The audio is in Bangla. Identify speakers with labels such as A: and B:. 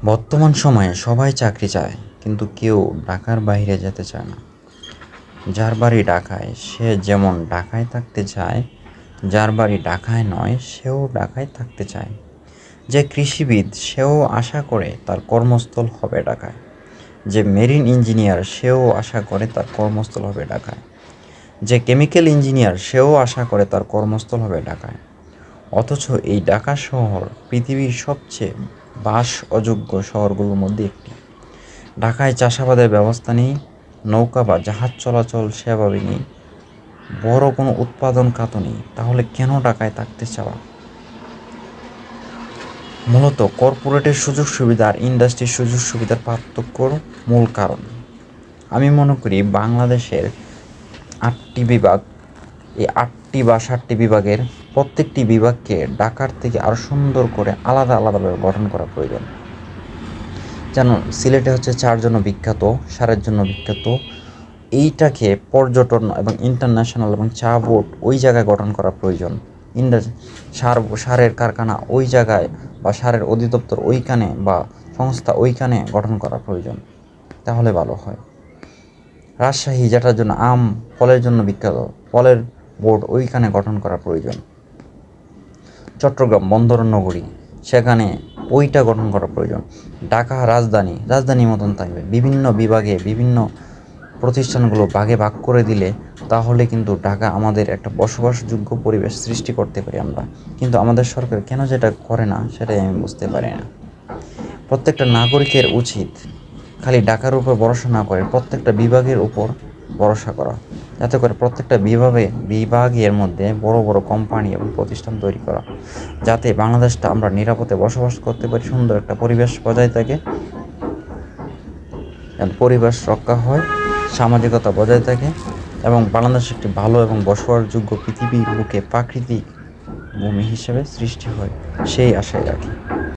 A: বর্তমান সময়ে সবাই চাকরি চায়, কিন্তু কেউ ঢাকার বাইরে যেতে চায় না। যার বাড়ি ঢাকায় সে যেমন ঢাকায় থাকতে চায়, যার বাড়ি ঢাকায় নয় সেও ঢাকায় থাকতে চায়। যে কৃষিবিদ সেও আশা করে তার কর্মস্থল হবে ঢাকায়। যে মেরিন ইঞ্জিনিয়ার সেও আশা করে তার কর্মস্থল হবে ঢাকায়। যে কেমিক্যাল ইঞ্জিনিয়ার সেও আশা করে তার কর্মস্থল হবে ঢাকায়। অথচ এই ঢাকা শহর পৃথিবীর সবচেয়ে বাস অযোগ্য শহরগুলোর মধ্যে একটি। ঢাকায় চাষাবাদের ব্যবস্থা নেই, নৌকা বা জাহাজ চলাচল সেভাবে নেই, বড় কোনো উৎপাদন খাত নেই। তাহলে কেন ঢাকায় থাকতে চাওয়া? মূলত কর্পোরেটের সুযোগ সুবিধা আর ইন্ডাস্ট্রির সুযোগ সুবিধার পার্থক্যর মূল কারণ। আমি মনে করি বাংলাদেশের ৮টি বিভাগ, এই ৮টি বা ৭টি বিভাগের প্রত্যেকটি বিভাগকে ঢাকার থেকে আরও সুন্দর করে আলাদা আলাদাভাবে গঠন করা প্রয়োজন। যেন সিলেটে হচ্ছে চার জন্য বিখ্যাত, সারের জন্য বিখ্যাত, এইটাকে পর্যটন এবং ইন্টারন্যাশনাল এবং চা বোর্ড ওই জায়গায় গঠন করা প্রয়োজন। সারের কারখানা ওই জায়গায় বা সারের অধিদপ্তর ওইখানে বা সংস্থা ওইখানে গঠন করা প্রয়োজন, তাহলে ভালো হয়। রাজশাহী যেটার জন্য আম ফলের জন্য বিখ্যাত, ফলের বোর্ড ওইখানে গঠন করা প্রয়োজন। চট্টগ্রাম বন্দর নগরী, সেখানে ওইটা গঠন করা প্রয়োজন। ঢাকা রাজধানী মতন থাকবে, বিভিন্ন বিভাগে বিভিন্ন প্রতিষ্ঠানগুলো ভাগে ভাগ করে দিলে তাহলে কিন্তু ঢাকা আমাদের একটা বসবাসযোগ্য পরিবেশ সৃষ্টি করতে পারি আমরা। কিন্তু আমাদের সরকার কেন যেটা করে না সেটাই আমি বুঝতে পারি না। প্রত্যেকটা নাগরিকের উচিত খালি ঢাকার উপর ভরসা না করে প্রত্যেকটা বিভাগের উপর ভরসা করা, যাতে করে প্রত্যেকটা বিভাগের মধ্যে বড় বড় কোম্পানি এবং প্রতিষ্ঠান তৈরি করা, যাতে বাংলাদেশটা আমরা নিরাপদে বসবাস করতে পারি, সুন্দর একটা পরিবেশ বজায় থাকে, পরিবেশ রক্ষা হয়, সামাজিকতা বজায় থাকে এবং বাংলাদেশ একটি ভালো এবং বসবাসযোগ্য পৃথিবীর বুকে প্রাকৃতিক ভূমি হিসেবে সৃষ্টি হয়, সেই আশায় রাখি।